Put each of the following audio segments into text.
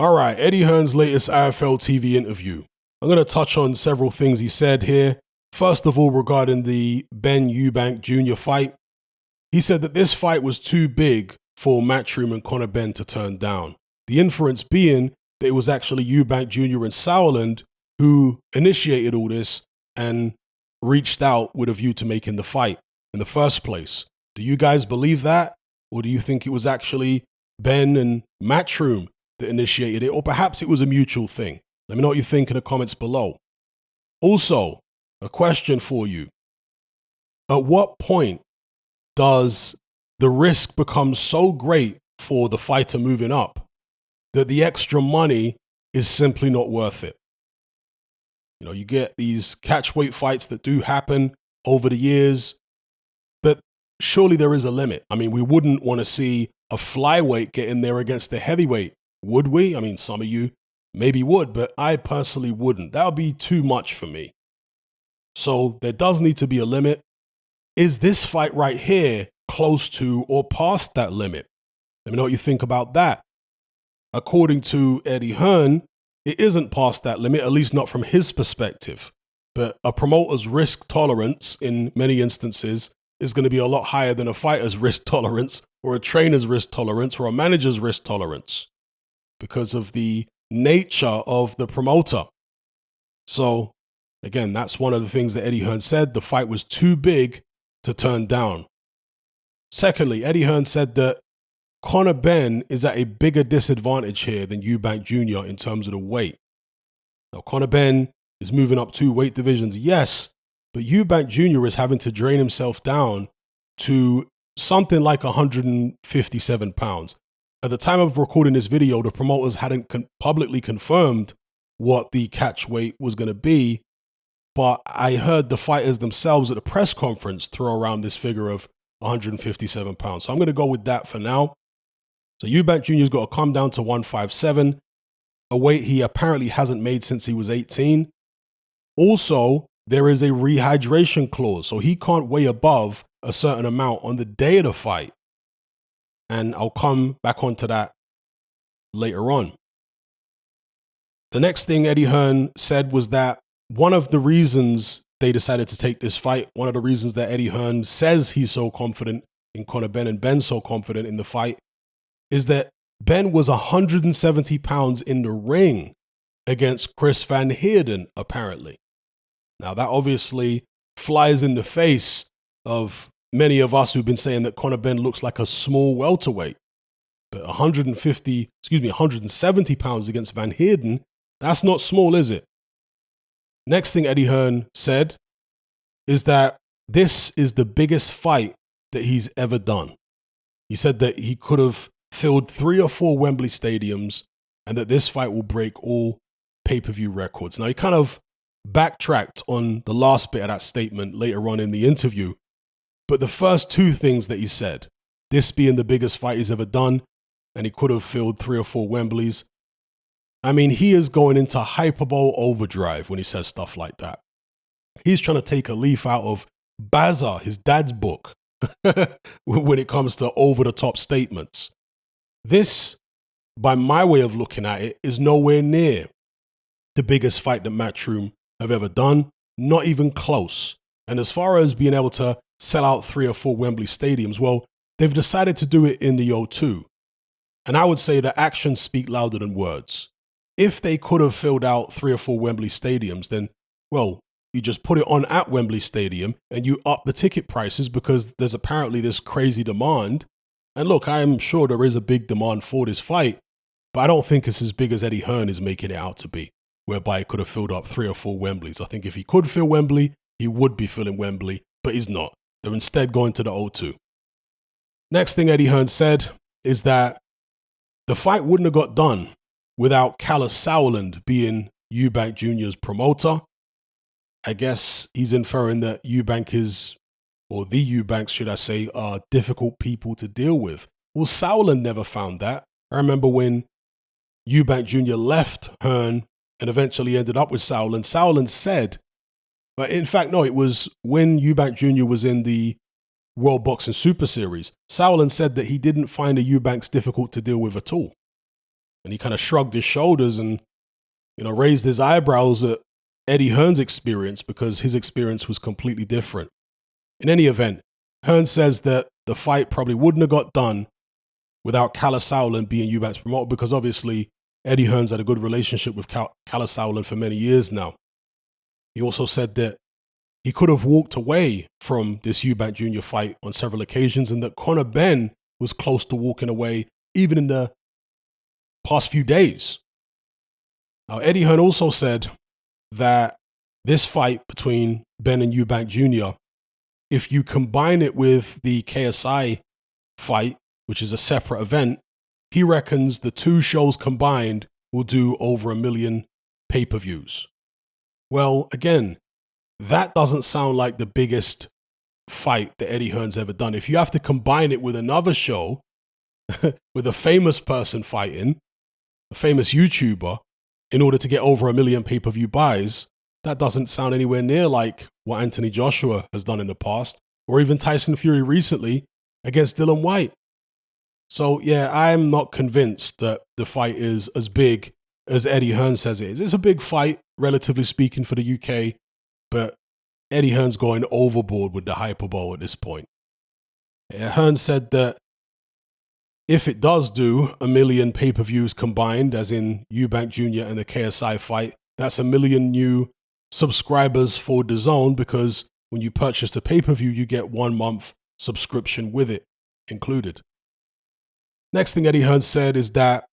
All right, Eddie Hearn's latest RFL TV interview. I'm going to touch on several things he said here. First of all, regarding the Benn Eubank Jr. fight, he said that this fight was too big for Matchroom and Conor Benn to turn down. The inference being that it was actually Eubank Jr. and Sauerland who initiated all this and reached out with a view to making the fight in the first place. Do you guys believe that? Or do you think it was actually Benn and Matchroom that initiated it? Or perhaps it was a mutual thing? Let me know what you think in the comments below. Also, a question for you. At what point does the risk become so great for the fighter moving up that the extra money is simply not worth it? You know, you get these catchweight fights that do happen over the years, but surely there is a limit. I mean, we wouldn't want to see a flyweight get in there against a heavyweight, would we? I mean, some of you maybe would, but I personally wouldn't. That would be too much for me. So there does need to be a limit. Is this fight right here close to or past that limit? Let me know what you think about that. According to Eddie Hearn, it isn't past that limit, at least not from his perspective. But a promoter's risk tolerance in many instances is going to be a lot higher than a fighter's risk tolerance or a trainer's risk tolerance or a manager's risk tolerance because of the nature of the promoter. So again, that's one of the things that Eddie Hearn said. The fight was too big to turn down. Secondly, Eddie Hearn said that Conor Benn is at a bigger disadvantage here than Eubank Jr. in terms of the weight. Now, Conor Benn is moving up 2 weight divisions, yes, but Eubank Jr. is having to drain himself down to something like 157 pounds. At the time of recording this video, the promoters hadn't publicly confirmed what the catch weight was going to be, but I heard the fighters themselves at the press conference throw around this figure of 157 pounds. So I'm going to go with that for now. So Eubank Jr.'s got to come down to 157, a weight he apparently hasn't made since he was 18. Also, there is a rehydration clause, so he can't weigh above a certain amount on the day of the fight. And I'll come back onto that later on. The next thing Eddie Hearn said was that one of the reasons they decided to take this fight, one of the reasons that Eddie Hearn says he's so confident in Conor Benn and Benn so confident in the fight, is that Benn was 170 pounds in the ring against Chris Van Heerden, apparently. Now, that obviously flies in the face of many of us who've been saying that Conor Benn looks like a small welterweight. But 170 pounds against Van Heerden, that's not small, is it? Next thing Eddie Hearn said is that this is the biggest fight that he's ever done. He said that he could have filled 3 or 4 Wembley stadiums and that this fight will break all pay-per-view records. Now, he kind of backtracked on the last bit of that statement later on in the interview, but the first 2 things that he said, this being the biggest fight he's ever done, and he could have filled 3 or 4 Wembleys, I mean, he is going into hyperbole overdrive when he says stuff like that. He's trying to take a leaf out of Baza, his dad's book, when it comes to over-the-top statements. This, by my way of looking at it, is nowhere near the biggest fight that Matchroom have ever done, not even close. And as far as being able to sell out 3 or 4 Wembley stadiums, well, they've decided to do it in the O2. And I would say that actions speak louder than words. If they could have filled out 3 or 4 Wembley stadiums, then, well, you just put it on at Wembley Stadium and you up the ticket prices because there's apparently this crazy demand. And look, I am sure there is a big demand for this fight, but I don't think it's as big as Eddie Hearn is making it out to be, whereby he could have filled up 3 or 4 Wembleys. I think if he could fill Wembley, he would be filling Wembley, but he's not. They're instead going to the O2. Next thing Eddie Hearn said is that the fight wouldn't have got done without Callus Sauerland being Eubank Jr.'s promoter. I guess he's inferring that Eubank is, or the Eubanks, should I say, are difficult people to deal with. Well, Sauerland never found that. I remember when Eubank Jr. left Hearn and eventually ended up with Sauerland. Sauerland said, in fact, no, it was when Eubank Jr. was in the World Boxing Super Series. Sauerland said that he didn't find the Eubanks difficult to deal with at all. And he kind of shrugged his shoulders and, raised his eyebrows at Eddie Hearn's experience because his experience was completely different. In any event, Hearn says that the fight probably wouldn't have got done without Kalle Sauerland being Eubank's promoter, because obviously Eddie Hearn's had a good relationship with Kalle Sauerland for many years now. He also said that he could have walked away from this Eubank Jr. fight on several occasions, and that Conor Benn was close to walking away even in the past few days. Now, Eddie Hearn also said that this fight between Benn and Eubank Jr., if you combine it with the KSI fight, which is a separate event, he reckons the two shows combined will do over 1 million pay-per-views. Well, again, that doesn't sound like the biggest fight that Eddie Hearn's ever done. If you have to combine it with another show, with a famous person fighting, a famous YouTuber, in order to get over 1 million pay-per-view buys, that doesn't sound anywhere near like what Anthony Joshua has done in the past, or even Tyson Fury recently against Dillian Whyte. So yeah, I'm not convinced that the fight is as big as Eddie Hearn says it is. It's a big fight, relatively speaking, for the UK, but Eddie Hearn's going overboard with the hyperbole at this point. Hearn said that if it does do 1 million pay-per-views combined, as in Eubank Jr. and the KSI fight, that's 1 million new subscribers for DAZN, because when you purchase the pay-per-view, you get 1 month subscription with it included. Next thing Eddie Hearn said is that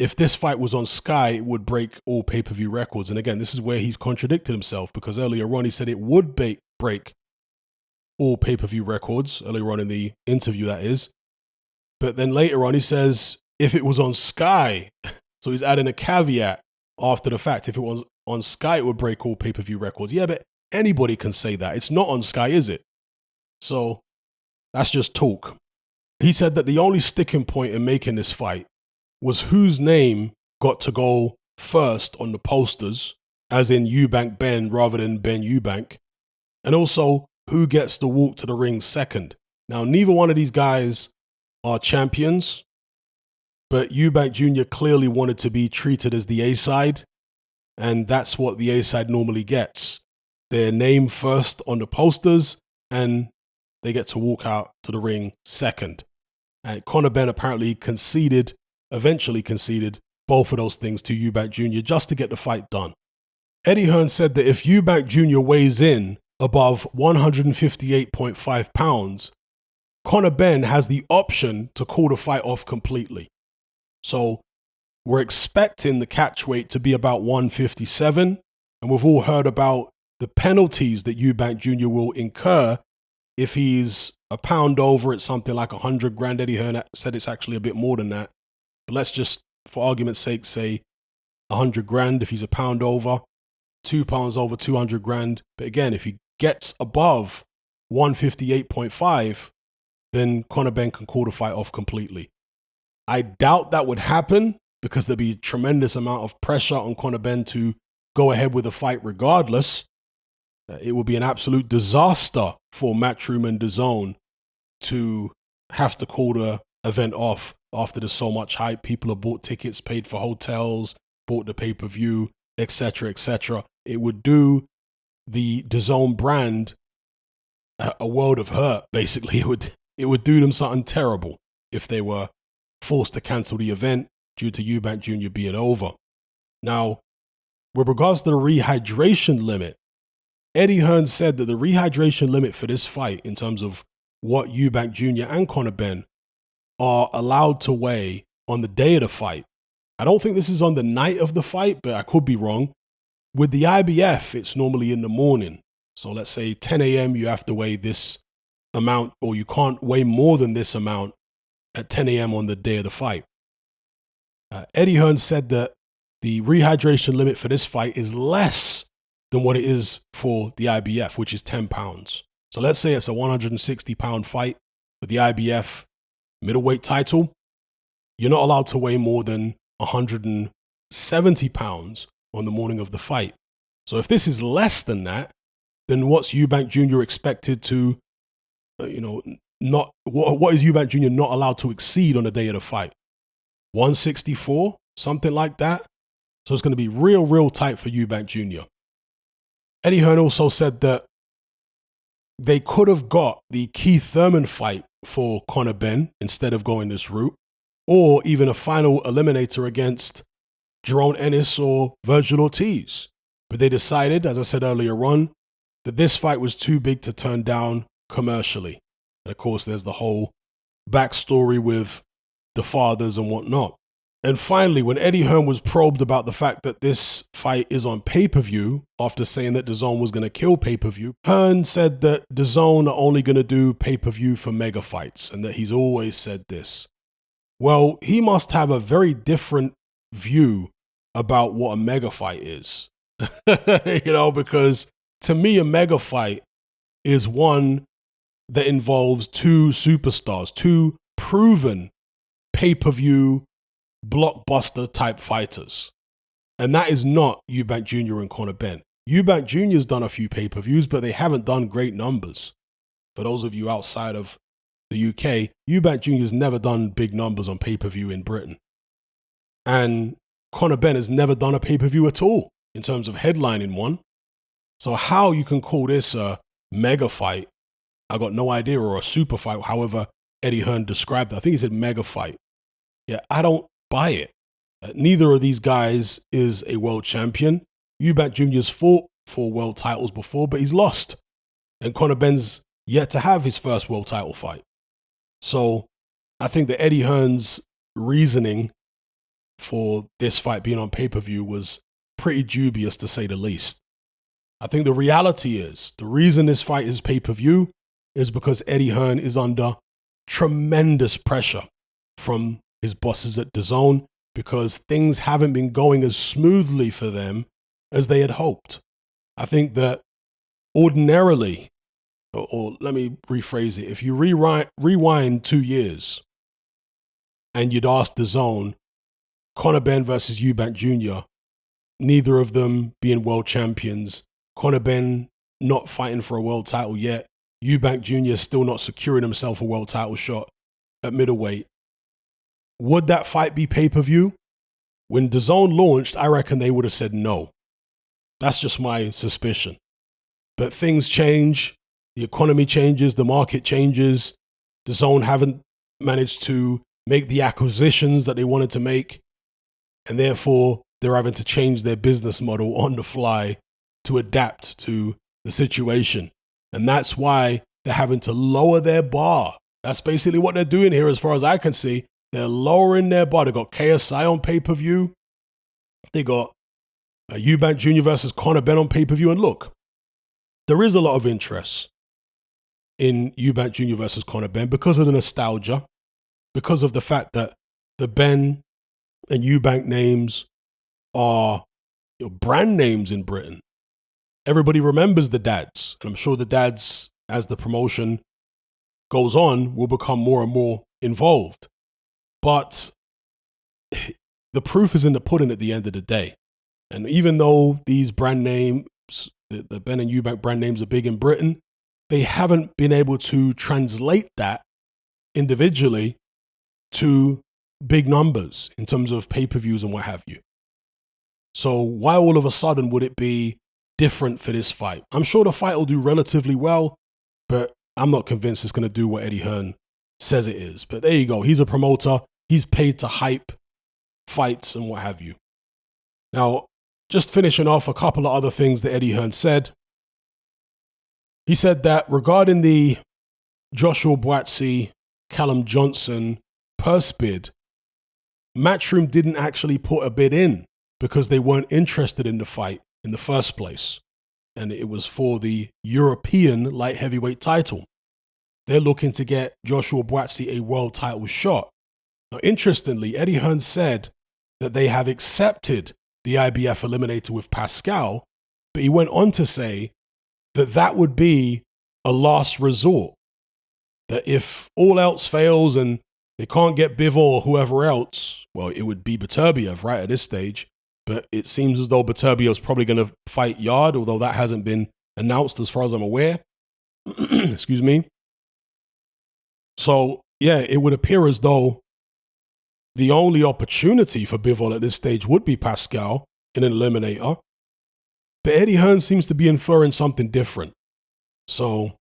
if this fight was on Sky, it would break all pay-per-view records. And again, this is where he's contradicted himself, because earlier on he said it would break all pay-per-view records, earlier on in the interview that is. But then later on he says if it was on Sky, so he's adding a caveat after the fact, if it was on Sky, it would break all pay-per-view records. Yeah, but anybody can say that. It's not on Sky, is it? So that's just talk. He said that the only sticking point in making this fight was whose name got to go first on the posters, as in Eubank Benn rather than Benn Eubank, and also who gets to walk to the ring second. Now, neither one of these guys are champions, but Eubank Jr. clearly wanted to be treated as the A-side, and that's what the A-side normally gets. Their name first on the posters, and they get to walk out to the ring second. And Conor Benn apparently eventually conceded both of those things to Eubank Jr. just to get the fight done. Eddie Hearn said that if Eubank Jr. weighs in above 158.5 pounds, Conor Benn has the option to call the fight off completely. So we're expecting the catch weight to be about 157, and we've all heard about the penalties that Eubank Jr. will incur if he's a pound over. It's something like 100 grand. Eddie Hearn said it's actually a bit more than that. But let's just, for argument's sake, say 100 grand if he's a pound over, 2 pounds over, 200 grand. But again, if he gets above 158.5, then Conor Benn can call the fight off completely. I doubt that would happen, because there'd be a tremendous amount of pressure on Conor Benn to go ahead with the fight regardless. It would be an absolute disaster for Matchroom and DAZN to have to call the event off after there's so much hype. People have bought tickets, paid for hotels, bought the pay-per-view, etc., etc. It would do the DAZN brand a world of hurt, basically. It would do them something terrible if they were forced to cancel the event due to Eubank Jr. being over. Now, with regards to the rehydration limit, Eddie Hearn said that the rehydration limit for this fight, in terms of what Eubank Jr. and Conor Benn are allowed to weigh on the day of the fight. I don't think this is on the night of the fight, but I could be wrong. With the IBF, it's normally in the morning. So let's say 10 a.m. you have to weigh this amount, or you can't weigh more than this amount at 10 a.m. on the day of the fight. Eddie Hearn said that the rehydration limit for this fight is less than what it is for the IBF, which is 10 pounds. So let's say it's a 160-pound fight for the IBF middleweight title. You're not allowed to weigh more than 170 pounds on the morning of the fight. So if this is less than that, then what's Eubank Jr. expected to, what is Eubank Jr. not allowed to exceed on the day of the fight? 164? something like that. So it's going to be real, real tight for Eubank Jr. Eddie Hearn also said that they could have got the Keith Thurman fight for Conor Benn instead of going this route, or even a final eliminator against Jerome Ennis or Virgil Ortiz. But they decided, as I said earlier on, that this fight was too big to turn down commercially. And of course, there's the whole backstory with the fathers and whatnot. And finally, when Eddie Hearn was probed about the fact that this fight is on pay-per-view, after saying that DAZN was going to kill pay-per-view, Hearn said that DAZN are only going to do pay-per-view for mega fights, and that he's always said this. Well, he must have a very different view about what a mega fight is. Because to me, a mega fight is one that involves two superstars, two proven pay-per-view blockbuster type fighters. And that is not Eubank Jr. and Conor Benn. Eubank Jr. has done a few pay-per-views, but they haven't done great numbers. For those of you outside of the UK, Eubank Jr. has never done big numbers on pay-per-view in Britain. And Conor Benn has never done a pay-per-view at all in terms of headlining one. So how you can call this a mega fight, I got no idea, or a super fight, however Eddie Hearn described it. I think he said mega fight. Yeah, I don't buy it. Neither of these guys is a world champion. Eubank Jr.'s fought for world titles before, but he's lost. And Conor Benn's yet to have his first world title fight. So I think that Eddie Hearn's reasoning for this fight being on pay-per-view was pretty dubious, to say the least. I think the reality is, the reason this fight is pay-per-view is because Eddie Hearn is under tremendous pressure from his bosses at DAZN, because things haven't been going as smoothly for them as they had hoped. I think that ordinarily, or let me rephrase it, if you rewind 2 years and you'd ask DAZN, Conor Benn versus Eubank Jr., neither of them being world champions, Conor Benn not fighting for a world title yet, Eubank Jr. still not securing himself a world title shot at middleweight. Would that fight be pay-per-view? When DAZN launched, I reckon they would have said no. That's just my suspicion. But things change, the economy changes, the market changes. DAZN haven't managed to make the acquisitions that they wanted to make, and therefore they're having to change their business model on the fly to adapt to the situation. And that's why they're having to lower their bar. That's basically what they're doing here, as far as I can see. They're lowering their bar. They got KSI on pay-per-view. They got Eubank Jr. versus Conor Benn on pay-per-view. And look, there is a lot of interest in Eubank Jr. versus Conor Benn because of the nostalgia, because of the fact that the Benn and Eubank names are brand names in Britain. Everybody remembers the dads, and I'm sure the dads, as the promotion goes on, will become more and more involved. But the proof is in the pudding at the end of the day. And even though these brand names, the Benn and Eubank brand names are big in Britain, they haven't been able to translate that individually to big numbers in terms of pay-per-views and what have you. So why all of a sudden would it be different for this fight? I'm sure the fight will do relatively well, but I'm not convinced it's going to do what Eddie Hearn says it is. But there you go. He's a promoter. He's paid to hype fights and what have you. Now, just finishing off a couple of other things that Eddie Hearn said. He said that regarding the Joshua Buatsi, Callum Johnson purse bid, Matchroom didn't actually put a bid in because they weren't interested in the fight in the first place. And it was for the European light heavyweight title. They're looking to get Joshua Buatsi a world title shot. Now, interestingly, Eddie Hearn said that they have accepted the IBF eliminator with Pascal, but he went on to say that that would be a last resort. That if all else fails and they can't get Bivol or whoever else, well, it would be Beterbiev right at this stage. But it seems as though Beterbiev's probably going to fight Yard, although that hasn't been announced as far as I'm aware. Excuse me. So, yeah, it would appear as though the only opportunity for Bivol at this stage would be Pascal in an eliminator. But Eddie Hearn seems to be inferring something different. So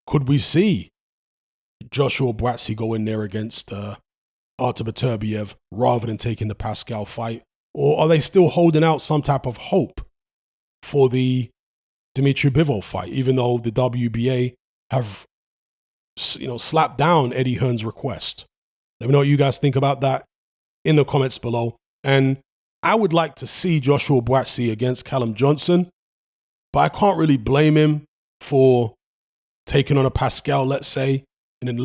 could we see Joshua Buatsi go in there against Artur Beterbiev rather than taking the Pascal fight? Or are they still holding out some type of hope for the Dimitri Bivol fight, even though the WBA have, slapped down Eddie Hearn's request? Let me know what you guys think about that in the comments below. And I would like to see Joshua Buatsi against Callum Johnson, but I can't really blame him for taking on a Pascal, let's say, in an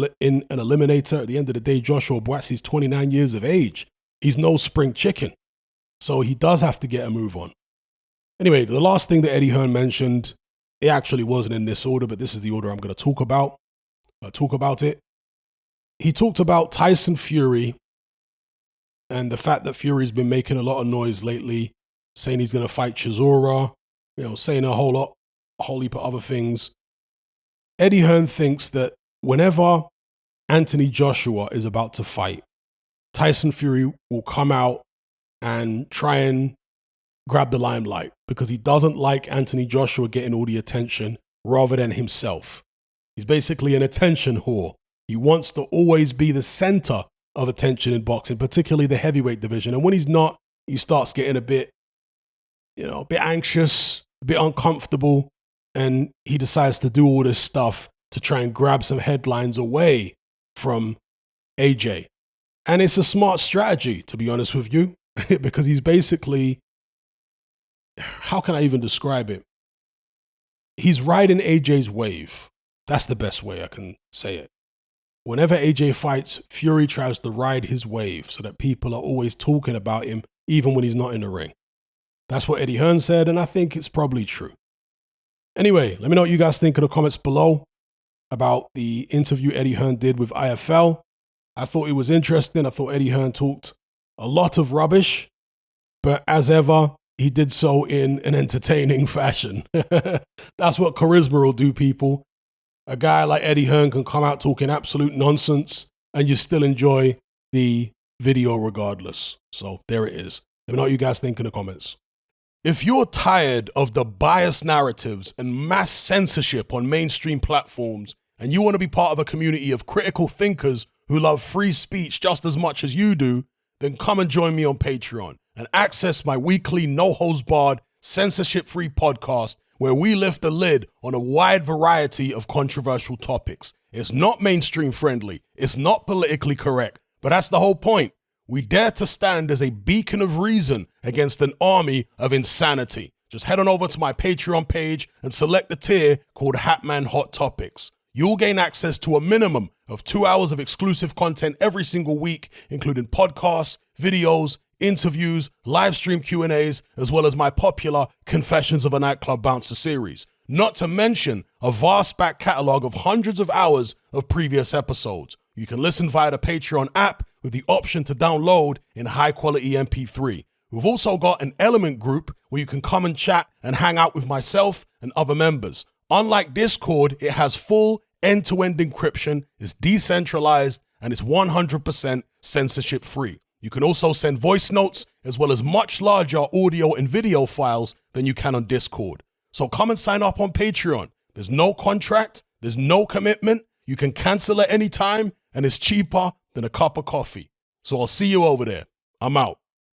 eliminator. At the end of the day, Joshua Buatsi is 29 years of age. He's no spring chicken. So he does have to get a move on. Anyway, the last thing that Eddie Hearn mentioned, it actually wasn't in this order, but this is the order I'm going to talk about it. He talked about Tyson Fury and the fact that Fury's been making a lot of noise lately, saying he's going to fight Chisora, saying a whole heap of other things. Eddie Hearn thinks that whenever Anthony Joshua is about to fight, Tyson Fury will come out and try and grab the limelight because he doesn't like Anthony Joshua getting all the attention rather than himself. He's basically an attention whore. He wants to always be the center of attention in boxing, particularly the heavyweight division. And when he's not, he starts getting a bit anxious, a bit uncomfortable, and he decides to do all this stuff to try and grab some headlines away from AJ. And it's a smart strategy, to be honest with you, because he's basically, how can I even describe it? He's riding AJ's wave. That's the best way I can say it. Whenever AJ fights, Fury tries to ride his wave so that people are always talking about him, even when he's not in the ring. That's what Eddie Hearn said, and I think it's probably true. Anyway, let me know what you guys think in the comments below about the interview Eddie Hearn did with IFL. I thought it was interesting. I thought Eddie Hearn talked a lot of rubbish, but as ever, he did so in an entertaining fashion. That's what charisma will do, people. A guy like Eddie Hearn can come out talking absolute nonsense and you still enjoy the video regardless. So there it is. Let me know what you guys think in the comments. If you're tired of the biased narratives and mass censorship on mainstream platforms and you want to be part of a community of critical thinkers who love free speech just as much as you do, then come and join me on Patreon and access my weekly no-holds-barred, censorship-free podcast where we lift the lid on a wide variety of controversial topics. It's not mainstream friendly, it's not politically correct, but that's the whole point. We dare to stand as a beacon of reason against an army of insanity. Just head on over to my Patreon page and select the tier called Hatman Hot Topics. You'll gain access to a minimum of 2 hours of exclusive content every single week, including podcasts, videos, interviews, live stream Q&As, as well as my popular Confessions of a Nightclub Bouncer series. Not to mention a vast back catalogue of hundreds of hours of previous episodes. You can listen via the Patreon app with the option to download in high-quality MP3. We've also got an Element group where you can come and chat and hang out with myself and other members. Unlike Discord, it has full end-to-end encryption, it's decentralized, and it's 100% censorship-free. You can also send voice notes as well as much larger audio and video files than you can on Discord. So come and sign up on Patreon. There's no contract, there's no commitment, you can cancel at any time, and it's cheaper than a cup of coffee. So I'll see you over there. I'm out.